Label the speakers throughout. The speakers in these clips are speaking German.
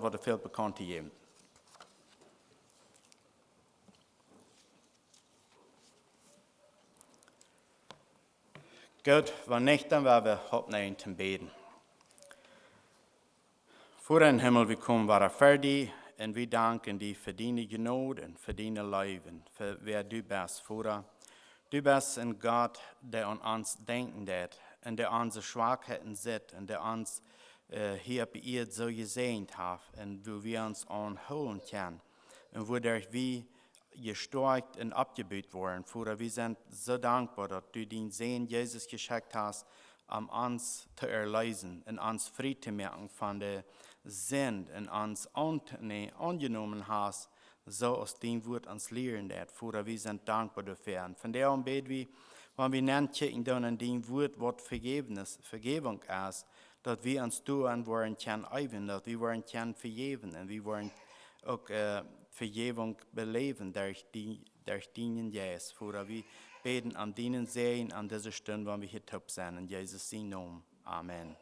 Speaker 1: wat er veel bekannt te geben. Gott, wann nicht, dann werden wir opnemen zum Beten. Voor in Himmel, wir kommen waren fertig und wir danken dir für deine Gnade und für deine Leben, für wer du bist, Vater. Du bist ein Gott, der an uns denken wird und der unsere Schwachheiten sieht und der uns hier bei ihr so gesehnt hat und wo wir uns anholen können und wodurch wir gestärkt und abgebüht wurden. Vater, wir sind so dankbar, dass du den Sohn Jesus geschickt hast, um uns zu erlösen und uns frei zu machen von der Sünde und uns angenommen hast, so aus dem Wort uns lehren wird. Vater, wir sind dankbar dafür. Und von der an beten wir, wenn wir nennen, dann in dem Wort, was Vergebung ist, dass wir uns tun wollen können, dass wir wollen können vergeben und wir wollen auch Vergebung beleben durch deinen Jesus. Vater, wir beten an deinen Segen an dieser Stunde, wenn wir hier top sind. In Jesus' Namen. Amen.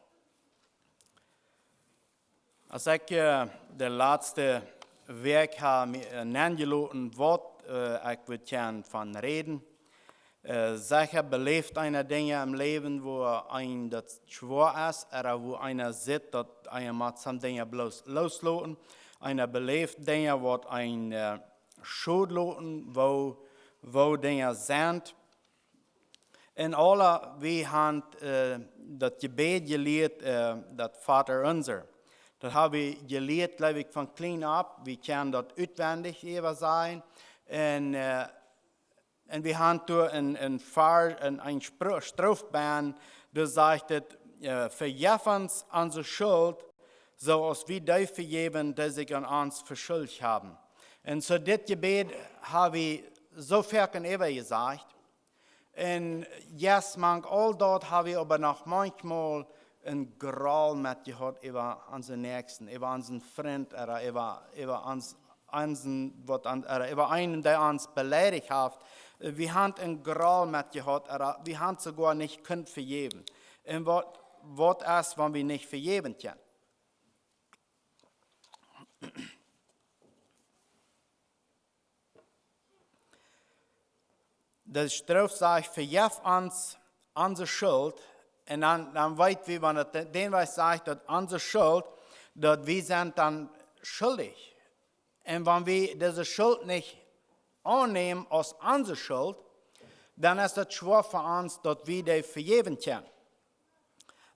Speaker 1: Als ich der letzte Werk habe nennen Wort, ich würde gerne von reden. Sicher belebt einer Dinge im Leben, wo ein das schwer ist, oder wo einer sieht, dass einer mit some Dinge bloß loslassen. Einer belebt Dinge, wo ein Schuld lassen, wo Dinge sind. Und alle, wir haben das Gebet gelehrt, das Vater unser. Das habe ich gelehrt, glaube ich, von klein ab. Wir können dort auswendig sein. Und wir haben da ein Strafband, das sagt, vergib uns unsere Schuld, so als wir die vergeben, die sich an uns verschuldigt haben. Und so das Gebet habe ich so viel immer gesagt. Und jetzt, all dort habe ich aber noch manchmal ein Groll mit gehabt über unseren Nächsten, über unseren Freund oder über einen, der uns beleidigt hat. Wir haben ein Groll mit gehabt, oder wir haben sogar nicht können vergeben. Und was ist, wenn wir nicht vergeben können? Das Strophe sagt, vergib uns unsere Schuld. Und dann weit wie wenn den was sagt, dass unsere Schuld, dass wir sind dann schuldig. Und wenn wir diese Schuld nicht annehmen als unsere Schuld, dann ist es schwer für uns, dass wir die vergeben können.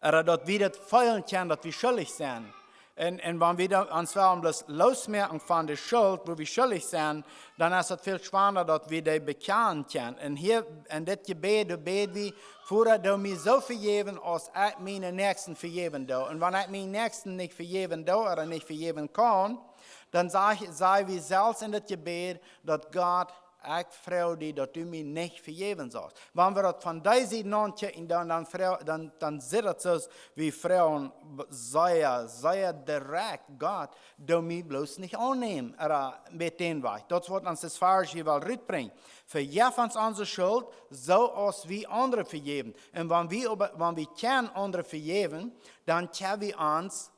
Speaker 1: Oder dass wir das fühlen können, dass wir schuldig sind. Und wenn wir uns bloß losmerken von der Schuld, wo wir schuldig sind, dann ist es viel schwerer, dass wir die bekennen können. Und hier in das Gebet, beten wir, Vater, du mir so vergeben, als ich meine Nächsten vergeben do. Und wenn ich meinen Nächsten nicht vergeben do oder nicht vergeben kann, dann sagen wir selbst in das Gebet, dass Gott, ich frage dich, dass du mir nicht vergeben sollst. Wenn wir das von dieser Seite anchecken, dann sieht es so, wie Frauen sehr direkt, Gott, du mir bloß nicht annehmen, oder mit den Weg. Das wird uns das Falsche hier rüberbringen. Vergib uns unsere Schuld, so als wir andere vergeben. Und wenn wir können andere vergeben, dann können wir uns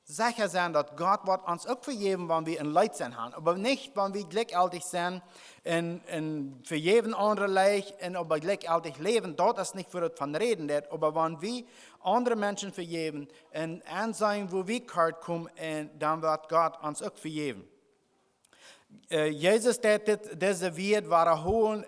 Speaker 1: sicher sein, dass Gott wird uns auch vergeben, wenn wir in Leid sind. Aber nicht, wenn wir glücklich sind und vergeben andere Leid und aber glücklich leben. Dort ist nicht, wo das von reden wird. Aber wenn wir andere Menschen vergeben und ansehen, wo wir gerade kommen, dann wird Gott uns auch vergeben. Jesus, diese Wert war holen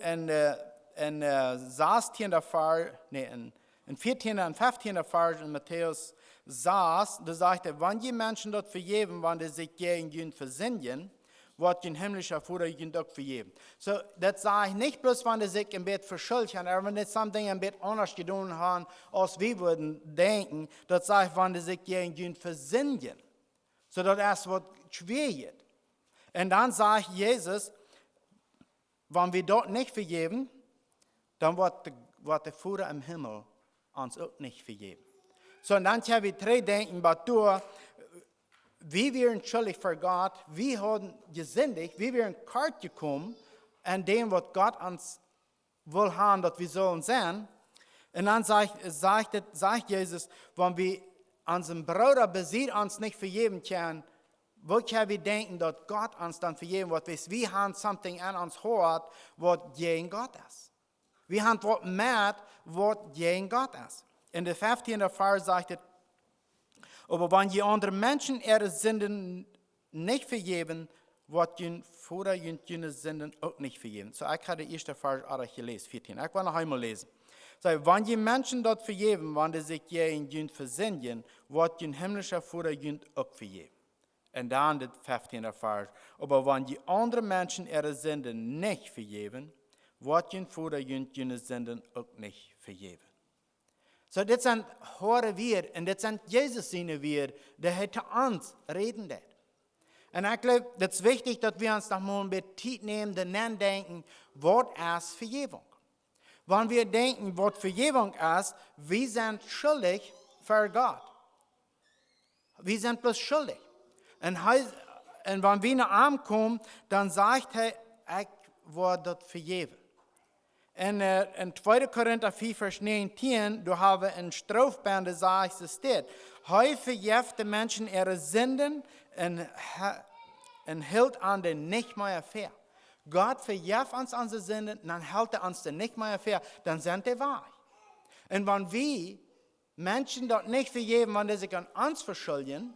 Speaker 1: in 16. Vers, in 14. und 15. Vers in Matthäus saß, da sagte, wenn die Menschen dort vergeben, wenn die sich gegen ihn versündigen, wird ein himmlischer Vater ihn doch vergeben. So, das sage ich nicht bloß, wenn die sich im Bett verschuldigt haben, aber wenn die something im Bett anders getan haben, als wir würden denken, das sage ich, wenn die sich gegen ihn versündigen. So, das ist, was schwer wird. Und dann sagt Jesus, wenn wir dort nicht vergeben, dann wird der Vater im Himmel uns auch nicht vergeben. So, und dann haben wir drei Denken, aber wir wären schuldig für Gott, wir haben gesündigt, wir wären kalt gekommen an dem, was Gott uns will haben, dass wir sollen sein. Und dann sagt Jesus, wenn wir unseren Bruder besiegt uns nicht vergeben können, wo können wir denken, dass Gott uns dann vergeben wird, wir haben something an uns hört, was gegen Gott ist. Wir haben was mit, was gegen Gott ist. In der 15. Vers sagt es, aber wenn die anderen Menschen ihre Sünden nicht vergeben, wird ihnen Vater ihre Sünden auch nicht vergeben. So, ich habe den ersten Vers auch gelesen, 14. Ich will noch einmal lesen. So, wenn die Menschen dort vergeben, wenn die sich gegen ihn versündigen, wird ihr himmlischer Vater ihnen auch vergeben. Und dann der 15. Vers. Aber wenn die anderen Menschen ihre Sünden nicht vergeben, wird ihr Vater ihre Sünden auch nicht vergeben. So, das sind hohe Werte und das sind Jesus seine Werte, der hätte uns reden wird. Und ich glaube, das ist wichtig, dass wir uns noch mal ein bisschen Zeit nehmen, dann denken, was ist Vergebung? Wenn wir denken, was Vergebung ist, wir sind schuldig für Gott. Wir sind bloß schuldig. Und wenn wir nach ihm kommen, dann sagt er, ich werde vergeben. In 2. Korinther 4, Vers 19, du hast ein Strafband, der sagt, es steht, heute vergibt die Menschen ihre Sünden und hält an den nicht mehr fair. Gott vergibt uns unsere Sünden, dann hält er uns den nicht mehr fair, dann sind die wahr. Und wenn wir Menschen dort nicht vergeben, wenn sie sich an uns verschulden,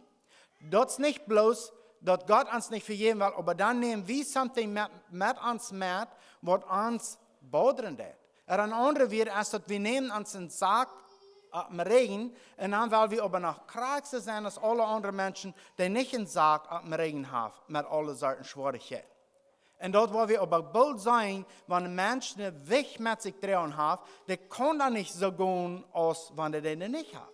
Speaker 1: das ist nicht bloß, dass Gott uns nicht vergeben will, aber dann nehmen wir something mit uns mit, was uns bodern wird. Ein anderer wird, als dass wir nehmen uns einen Sack am Regen und dann, weil wir aber noch krasser sein als alle anderen Menschen, die nicht einen Sack am Regen haben, mit allen Sorten Schwierigkeiten. Und dort, wo wir aber bald sein, wenn ein Mensch einen Weg mit sich drehen hat, der kann dann nicht so gehen, als wenn der den nicht hat.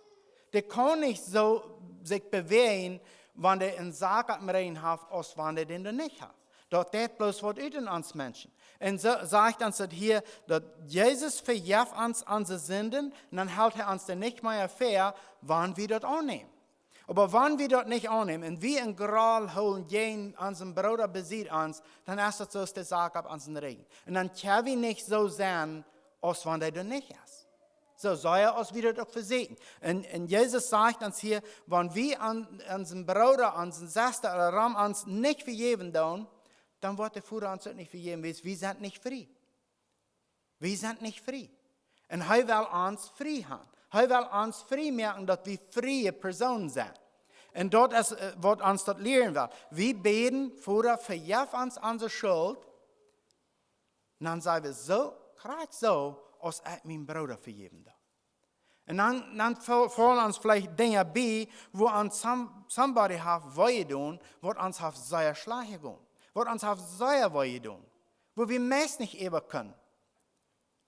Speaker 1: Der kann nicht so sich bewegen, wenn der einen Sack am Regen hat, als wenn der den nicht hat. Dort das bloß was in uns Menschen. Und so sagt uns das hier, dass Jesus vergibt uns unsere Sünden, und dann hält er uns dann nicht mehr fair, wann wir das annehmen. Aber wenn wir das nicht annehmen und wir in Gral holen, gehen unseren Bruder besiegt uns, dann ist das so, dass der Sack ab unseren Regen. Und dann können wir nicht so sein, als wenn der das nicht ist. So soll er uns wieder doch versehen. Und Jesus sagt uns hier, wenn wir unseren Bruder, unseren Schwester oder Ram uns nicht vergeben tun, dann wird der Vater uns nicht vergeben. Wir sind nicht frei. Wir sind nicht frei. Und er will uns frei haben. Er will uns frei merken, dass wir freie Personen sind. Und dort ist, was uns dort lehren will. Wir beten, Vater, vergib uns unsere Schuld. Und dann sagen wir so, gerade so, als ich meinen Bruder vergeben darf. Und dann fallen uns vielleicht Dinge bei, wo uns somebody hat wehtun, wo uns hat sehr schlecht gehen. Wo uns hat sehr wehtun. Wo wir meist nicht eben können. Und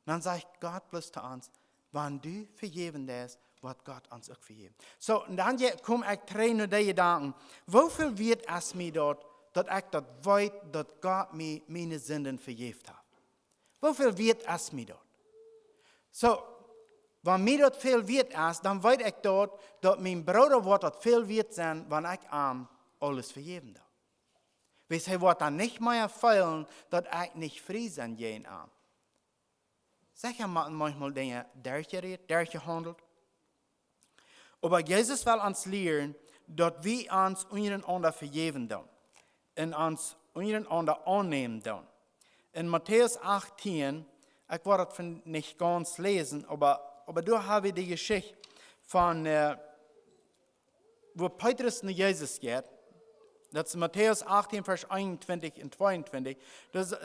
Speaker 1: dann sagt Gott bloß zu uns, wenn du vergeben hast, wird Gott uns auch vergeben. So, und dann kommen ich drei nur die Gedanken. Wofür wird es mir dort, dass ich dort weiß, dass Gott mir meine Sünden vergeben hat? Wofür wird es mir dort? So, wenn mir dort viel wird ist, dann weiß ich dort, dass mein Bruder wird dort viel wird sein, wenn ich ihm alles vergeben darf. Weil er wird dann nicht mehr fühlen, dass ich nicht frei sein gehen am. Sicher manchmal Dinge, der gehandelt. Aber Jesus will uns lehren, dass wir uns untereinander vergeben tun. Und uns untereinander annehmen tun. In Matthäus 18, ich werde das nicht ganz lesen, aber da habe ich die Geschichte von, wo Petrus nach Jesus geht. Das ist Matthäus 18, Vers 21 und 22.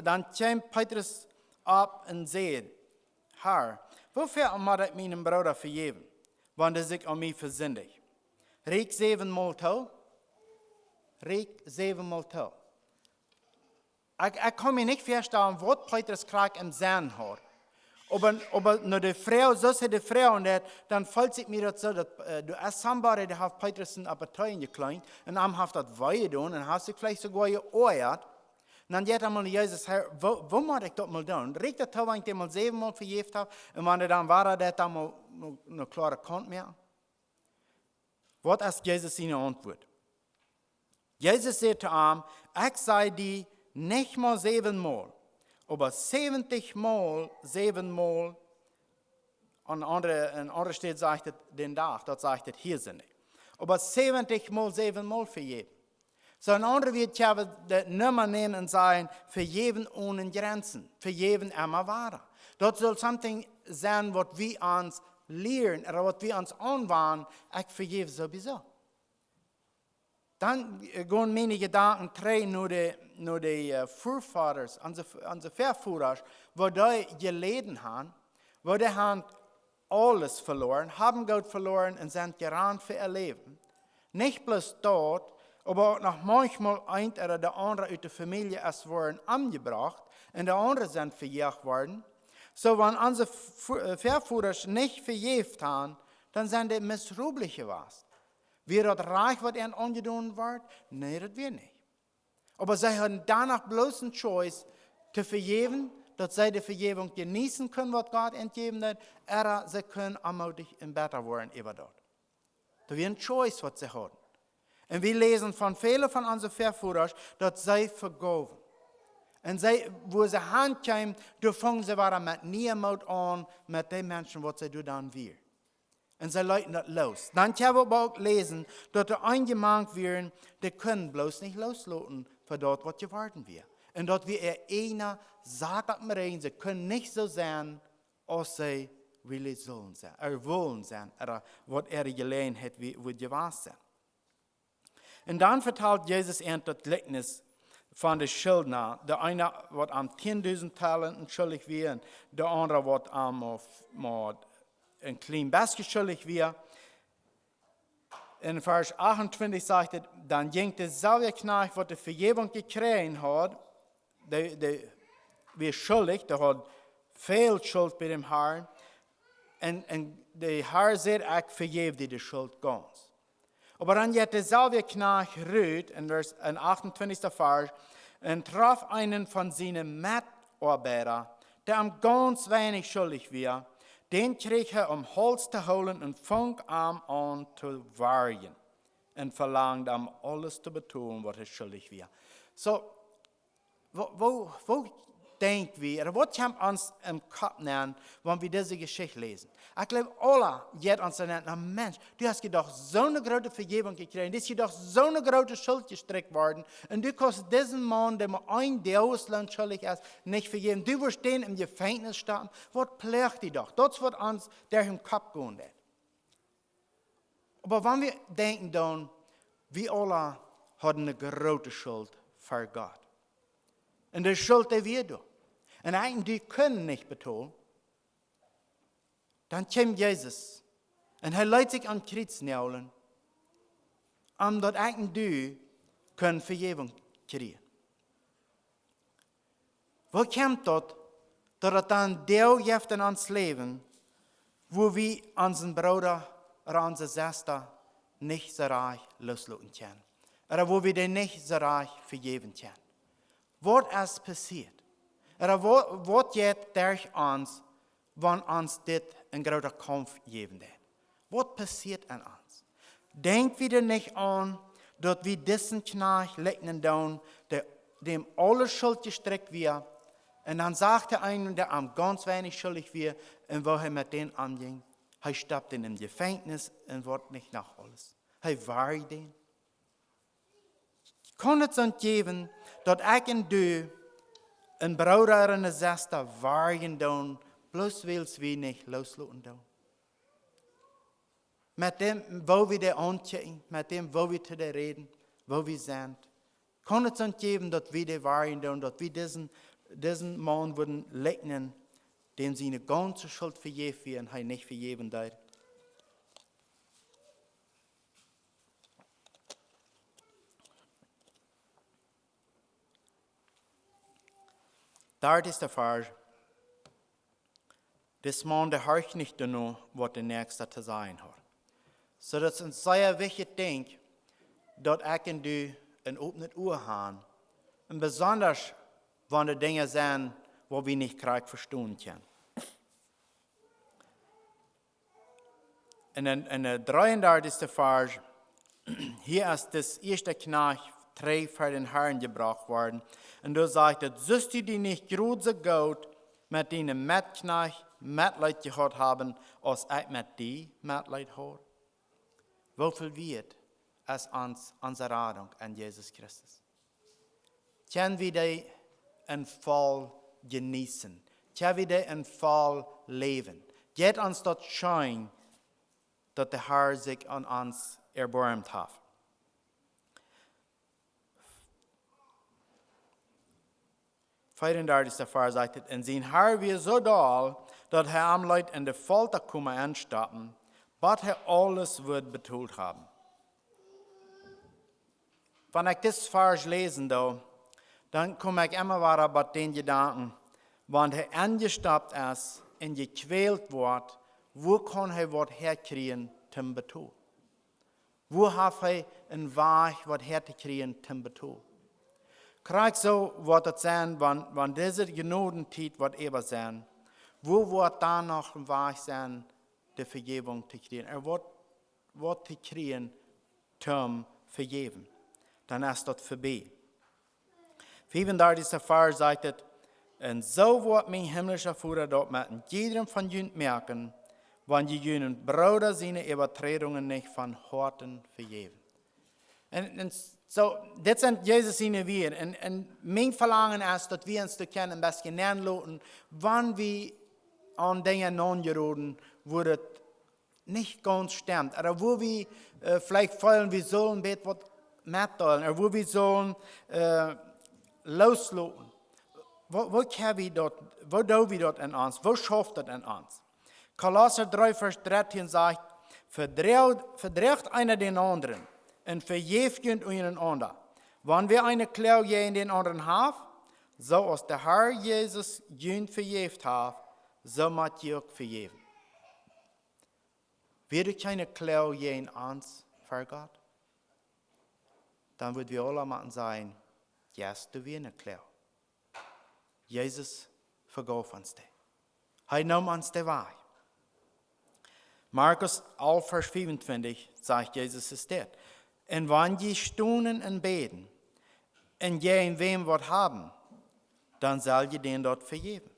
Speaker 1: Dann kommt Petrus ab und sagt, Herr, wofür muss ich meinem Bruder vergeben, wenn er sich an mich versündigt? Reik 7-mal toe? Reik 7-mal toe. Ich kann mir nicht vorstellen, was Petrus gerade im Sinn hat. Aber nur die Frau, so ist die Frau, und dann fällt sich mir das so, dass du als somebody, der hat Petrus in Appetit gekleint, und am hat das weh tun, und hat sich vielleicht sogar geäuert. Und dann geht er mal Jesus, Herr, wo muss ich das mal tun? Regt das Tau, wenn ich dir mal 7-mal vergeben habe, und wenn er dann war, der dann mal eine klare Kant mehr? Was ist Jesus seine Antwort? Jesus sagt zu ihm, ich sei dir nicht mal 7-mal, aber 70-mal, 7-mal, an anderer Stelle sagt den Tag, dort sagt es hier sind nicht. Aber 70-mal, 7-mal vergeben. So ein anderer wird ja das Nummer nehmen und sagen, für jeden ohne Grenzen, für jeden immer wahr. Das soll something sein, was wir uns lernen, oder was wir uns anwenden, ich für jeden sowieso. Dann gehen meine Gedanken drei nur die Vorfahren, unsere Verführer, wo die geleden haben, wo die haben alles verloren, haben Gott verloren und sind gerannt für ihr Leben. Nicht bloß dort, aber auch noch manchmal ein oder der andere aus der Familie ist worden angebracht und der andere sind verjagt worden. So, wenn unsere Verführer nicht verjagt haben, dann sind die missrübliche was. Wir das Reich, was ihnen angetan wird? Nein, das wir nicht. Aber sie haben danach bloß eine Choice, zu vergeben, dass sie die Vergebung genießen können, was Gott entgeben hat, oder sie können ermutigt und besser werden über dort. Das ist eine Choice, was sie haben. Und wir lesen von vielen von unseren Verführern, dass sie vergeben. Und sie, wo sie handkämen, da fangen sie wieder mit Niemut an, mit den Menschen, was sie dann will. Und sie leiten das los. Dann können wir aber auch lesen, dass die eingemahnt werden, die können bloß nicht loslassen für dort, was geworden wird. Und dort wir einer sagt, sie können nicht so sein, als sie wollen sein, oder was gelernt hat, wie gewesen sein. Und dann verteilt Jesus das Gleichnis von den Schuldner. Der eine, was am 10.000 Talenten schuldig wird, und der andere, was am ein klein bisschen schuldig wird. In Vers 28 sagt er, dann ging derselbe Knecht, was die Vergebung gekriegt hat, der war schuldig, der hat viel Schuld bei dem Herrn. Und der Herr sagt, ich vergebe dir die Schuld ganz. Aber dann geht derselbe Knecht rührt, in 28. Vers, und traf einen von seinen Mitarbeitern, der am ganz wenig schuldig war. Den krieg er Holz zu holen und fang an zu warten und verlangt alles zu betonen, was er schuldig war. So, wo denken wir, oder was kommt uns im Kopf nehmen, wenn wir diese Geschichte lesen? Ich glaube, alle geht uns dann, Mensch, du hast doch so eine große Vergebung gekriegt, du hast doch so eine große Schuld gestrickt worden, und du kannst diesen Mann, der ein Ausland schuldig ist, nicht vergeben. Du wirst den im Gefängnis sterben. Was plärt die doch? Das wird uns durch den Kopf gehen. Aber wenn wir denken dann, wir alle haben eine große Schuld für Gott. Und die Schuld, die wir tun. Und eigentlich, die können nicht betonen. Dann kommt Jesus. Und er lädt sich an Kreuz nageln. Omdat eigentlich du können Vergebung kriegen. Wo kommt das, dass es dann Deel gibt in uns Leben, wo wir unseren Bruder oder unsere Schwester nicht so reich loslassen können? Oder wo wir den nicht so reich vergeben können? Was ist passiert? Oder was geht durch uns, wenn uns das ein großer Kampf geben wird? Was passiert an uns? Denk wieder nicht an, dass wir diesen Knecht lecken down, dem alle Schuld gestreckt wird. Und dann sagte einer, der am ganz wenig schuldig wird, und wo er mit denen anging, er starb in im Gefängnis und wird nicht nach alles. Er war den. Kann es uns geben, dass ich und du ein Bruder und eine Schwester waren tun, bloß weil wir nicht loslassen tun. Mit dem, wo wir die anziehen, mit dem, wo wir zu dir reden, wo wir sind. Kann es uns geben, dass wir die waren tun, dass wir diesen Mann würden leugnen, dem sie eine ganze Schuld vergeben werden, er nicht vergeben hat. Dort ist der Fall, dass man der hört nicht nur, was der Nächste zu sein hat. So dass es sehr wichtig denkt, dass ich und du ein offenes Ohr haben. Und besonders, wenn die Dinge sind, wo wir nicht gerade verstehen können. In der 33. Vers, hier ist das erste Knecht 3 für den Herrn gebracht worden. Und du sagst, sollst du die nicht große Gott mit deinem Mitknecht Mitleid gehabt haben, als ich mit dir Mitleid habe? Wofür wird als unsere Rettung an Jesus Christus. Können wir die in voll genießen? Können wir die in voll leben? Geht uns dort schein, dass der Herr sich an uns erbarmt hat. Der Vers sagt, in sein Herr wir so doll, dass er am Leute in der Folter kommen anstatten, was er alles wird betont haben. Wenn ich das Vers lesen, dann komme ich immer wieder bei den Gedanken, wenn er angestappt ist und gequält wird, wo kann er was herkriegen zum Beton? Wo hat er einen Weg, was herzukriegen zum Beton? Krieg so, wird es sein, wenn diese Genodenzeit wird eben sein, wo wird da noch ein Weg sein, die Vergebung zu kriegen? Wird zu kriegen, zum Vergeben. Dann ist das vorbei. 35. Vers sagt, und so wird mein himmlischer Vater dort mit jedem von ihnen merken, wenn die jenen Brüder seine Übertretungen nicht von Horten vergeben. Und so, das sind Jesus seine wir. Und mein Verlangen ist, dass wir uns kennen, ein bisschen lernen, wann wir an Dinge non-geroden, wo das nicht ganz stimmt. Oder wo wir vielleicht fühlen, wir sollen etwas mitteilen, oder wo wir sollen loslassen. Wo tun wir dort in uns? Wo schafft das in uns? Kolosser 3, Vers 13 sagt, verdreht einer den anderen und vergebt einander. Wenn wir eine Klau gegen den anderen haben, so als der Herr Jesus ihn vergebt hat, so muss ihr auch vergeben. Wäre keine Klau gegen uns für Gott? Dann würden wir alle mal sagen, yes, du wirst eine Klau. Jesus vergab uns das. Er nahm uns die Wahrheit. Markus 11, Vers 25 sagt Jesus es das. Und wenn die stunden und beten, und gegen wem was haben, dann soll ihr den dort vergeben.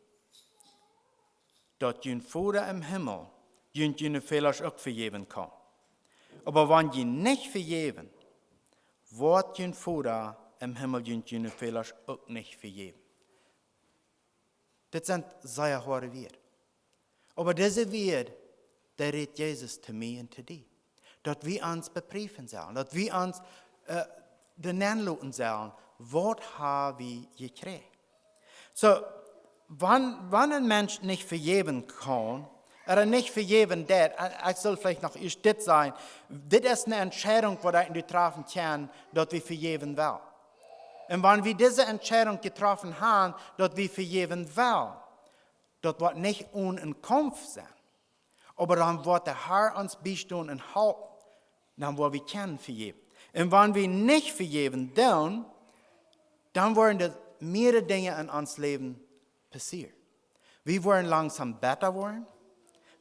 Speaker 1: Dort jün Vater im Himmel, jün Fehler auch vergeben kann. Aber wenn die nicht vergeben, wird jün Vater im Himmel jün Fehler auch nicht vergeben. Das sind sehr harte Worte. Aber diese Worte, der redet Jesus zu mir und zu dir. Dass wir uns beprüfen sollen, dass wir uns nennen sollen, was haben wir gekriegt. So, wenn ein Mensch nicht vergeben kann, oder nicht vergeben wird, ich soll vielleicht noch das sein, das ist eine Entscheidung, die wir treffen können, dass wir vergeben wollen. Und wenn wir diese Entscheidung getroffen haben, dass wir vergeben wollen, das wird nicht ohne einen Kampf sein. Aber dann wird der Herr uns beistehen und helfen, dann wollen wir können vergeben. Und wenn wir nicht vergeben, dann werden mehrere Dinge in uns Leben passieren. Wir wollen langsam besser werden.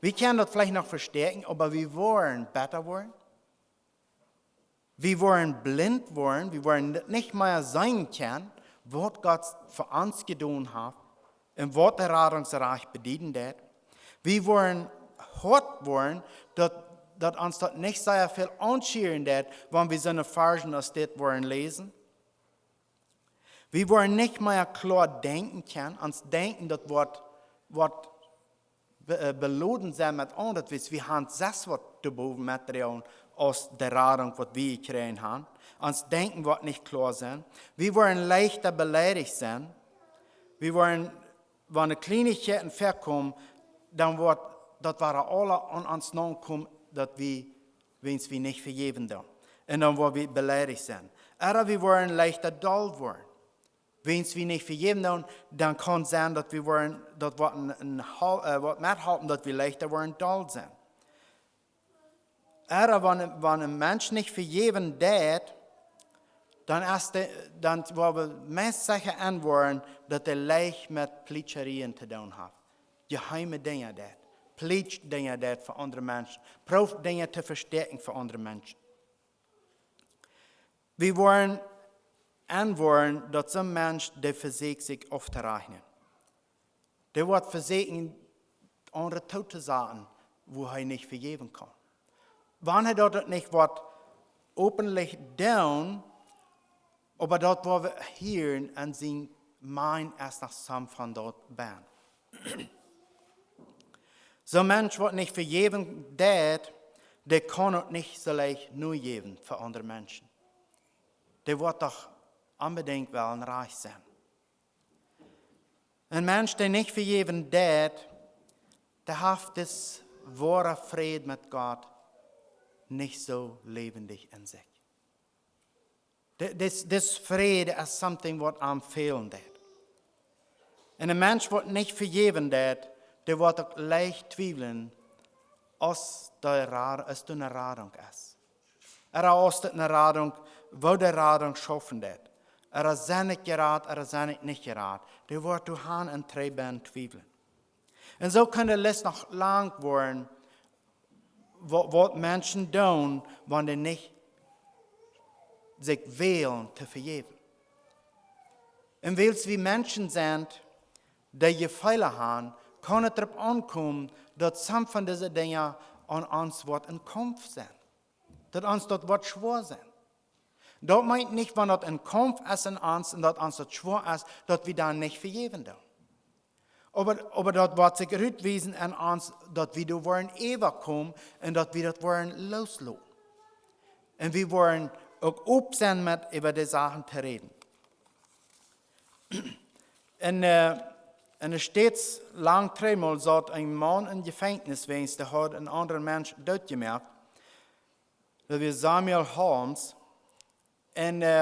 Speaker 1: Wir können das vielleicht noch verstärken, aber wir wollen besser werden. Wir wollen blind werden. Wir wollen nicht mehr sein können, was Gott für uns getan hat und was der Rettungsreich bedient hat. Wir wollen hart werden, dass uns das nicht sehr viel anschieren wird, wenn wir so eine Versen aus das wollen lesen. Wir wollen nicht mehr klar denken können, uns denken, dass was belohnt sein mit anderen, wir haben das, was zu Material aus der Rettung, was wir gekriegt haben. Uns denken wird nicht klar sein. Wir wollen leichter beleidigt sein. Wir wollen, wenn eine Kleinigkeit verkommt, dann wird das alle an uns nachkommen, dass wir nicht vergeben haben. Und dann wollen wir beleidigt sein. Oder wir wollen leichter dull werden. Wenn wir nicht vergeben haben, dann kann es sein, dass wir mithalten, dass wir leichter werden dull sein. Oder wenn ein Mensch nicht vergeben wird, dann wollen wir meist sicher anwenden, dass er leicht mit Pleitscherien zu tun hat. Geheime Dinge dort. Pleitsch-Dinge dort für andere Menschen. Prof Dinge zu verstärken für andere Menschen. Wir wollen anwenden, dass so ein Mensch, der versucht, sich aufzurechnen. Der wird versuchen, andere tot zu sagen, wo er nicht vergeben kann. Wenn er dort nicht wird openlich down, aber dort, wo wir hören und sie meinen, erst nach Sam von dort bin. So ein Mensch wird nicht vergeben, der kann auch nicht so leicht nur geben für andere Menschen. Der wird doch unbedingt wollen reich sein. Ein Mensch, der nicht vergeben, der hat das wahre Frieden mit Gott nicht so lebendig in sich. Das Friede ist something, was am fehlen wird. Und ein Mensch wird nicht vergeben, der wird auch leicht zweifeln, als eine Radung ist. Ist eine Radung, wo die Radung schaffen wird. Ist nicht gerade, ist nicht gerade. Der wird durch Hand und Treiben zweifeln. Und so kann der List noch lang werden, was Menschen tun, wenn sie nicht sich wählen, zu vergeben. Und weil es wie Menschen sind, die Fehler haben, kann es darauf ankommen, dass some von diesen Dingen an uns wird in Kampf sein. Dass uns dort wird schwer sein. Das meint nicht, wenn das ein Kampf ist in uns und dass uns das schwer ist, dass wir dann nicht vergeben dürfen. Aber das wird sich rückweisen an uns, dass wir da wollen überkommen und dass wir das wollen loslassen. Und wir wollen auch aufsehen mit über die Sachen zu reden. Und es steht lang dreimal, sagt ein Mann im Gefängnis, wenn der hat einen anderen Mensch dort gemerkt, das war Samuel Holmes. Und ich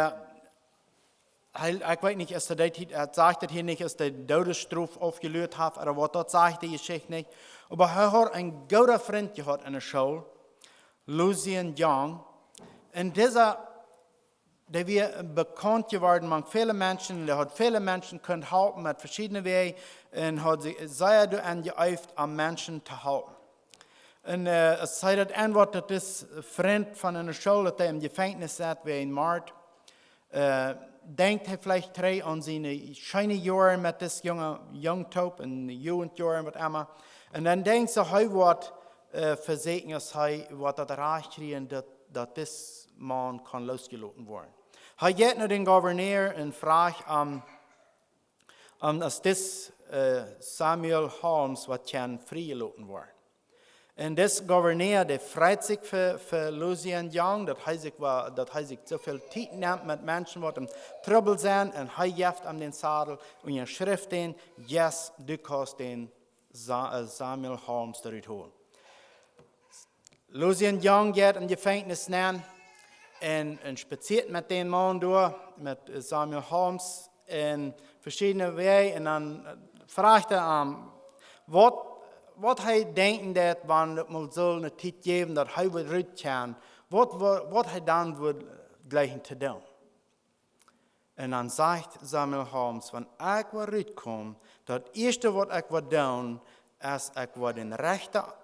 Speaker 1: weiß nicht, er sagt das hier nicht, dass der Todesstrafe aufgelöst hat, oder was, das sagt die Geschichte nicht. Aber er hat einen guten Freund gehabt in der Schule, Lucien Young. Und dieser, der wir bekannt geworden mit vielen Menschen, der hat viele Menschen können helfen mit verschiedenen Wegen und hat sich sehr angeäuft, am Menschen zu helfen. Und es sei das Antwort, dass das Freund von einer Schule, der im Gefängnis sitzt, wie in Mart, denkt er vielleicht an seine schönen Jahre mit das Jungtop und Jugendjahren, was immer. Und dann denkt er, er wird versehen, dass er wird das Recht kriegen, dass das Mann kann losgelassen werden. Er geht nach den Gouverneur und fragt, dass das Samuel Holmes wird freigelassen werden. Und das Gouverneur, der freut sich für Lucien Young, dass er sich so viel Zeit nimmt mit Menschen, die im Trouble sind, und er gibt ihm den Sadel und er schreibt den, yes, du kannst den Samuel Holmes dort holen. Lucien Young geht im Gefängnis nehmen und spaziert mit dem Mann durch, mit Samuel Holmes, in verschiedenen Wegen, und dann fragt er was hij denkt dat, wanneer het mal so eine Zeit geben, dass hij wird rückkehren, was hij dann wird gleich zu tun. Und dann sagt Samuel Holmes, wenn ich will rückkommen, das erste, was ich will tun, ist, ich will den Rechter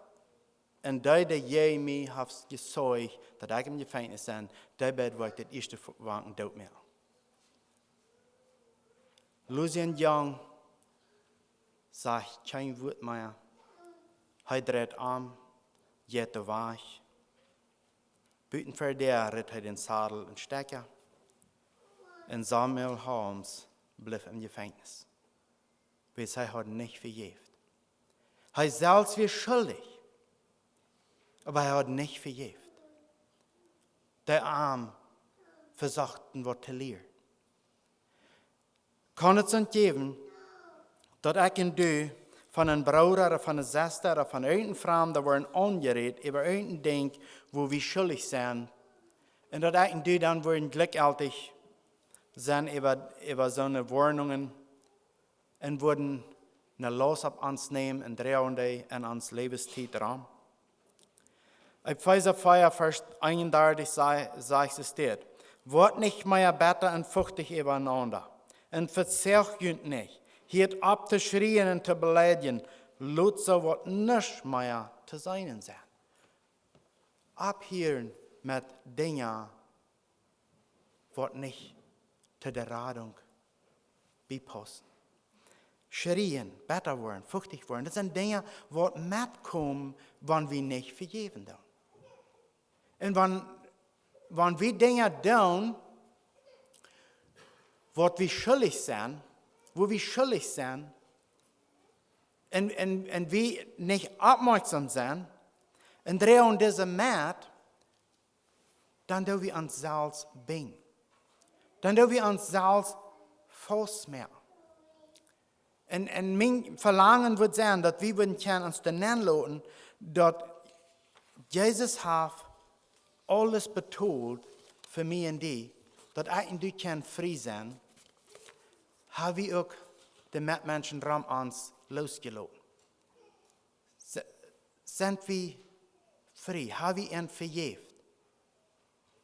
Speaker 1: und die je mich haben gesagt, dass ich im Gefängnis bin, die wird das erste Wanken tun mehr. Lucien Young sagt kein Wort mehr. Hij dreht am, geht weg. Buiten voor der ritt hij den Sadel und Stecker. Und Samuel Holmes blieb im Gefängnis. Bis hij hat nicht vergeben. Hij selbst war schuldig, aber er hat nicht vergeben. Der Arm versuchten, was zu lernen. Kann es uns geben, dass ich und du von einem Bruder oder von einer Schwester oder von irgendeinem Fremden, da werden angeredet über irgendein Ding, wo wir schuldig sind. Und dass ich und du dann werden glücklich sein über so eine Warnungen und würden eine Los auf uns nehmen und drehen die in uns Lebenszeit ran. In Epheser 4, Vers 31 sagt es dort, wort nicht mehr bitter und furchtig übereinander und verzerrt nicht. Hiert ab zu schreien und zu beleidigen, lut so wat nicht mehr zu sein sein. Abhören mit Dingen, wat nicht zu der Radung beipassen. Schreien, besser werden, furchtig werden, das sind Dinge, wat mitkommen, wenn wir nicht vergeben tun. Und wenn wenn wir Dinge tun, wo wir schuldig sind, und wir nicht aufmerksam sind, und drehen diese Macht, dann tun wir uns selbst bing. Dann tun wir uns selbst festmachen. Und mein Verlangen wird sein, dass wir uns dann lassen, dass Jesus hat alles betont für mich und die, dass ich und du können frei sein, haben wir auch die Mitmenschen rum uns losgelassen. Sind wir frei? Haben wir ihn vergeben?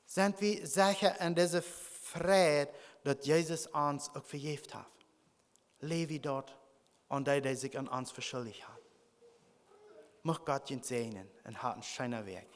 Speaker 1: Sind wir sicher in dieser Friede, dass Jesus uns auch vergeben hat? Lebe ich dort und der sich an uns verschuldigt hat. Möge Gott ihn segnen und hat einen schönen Weg.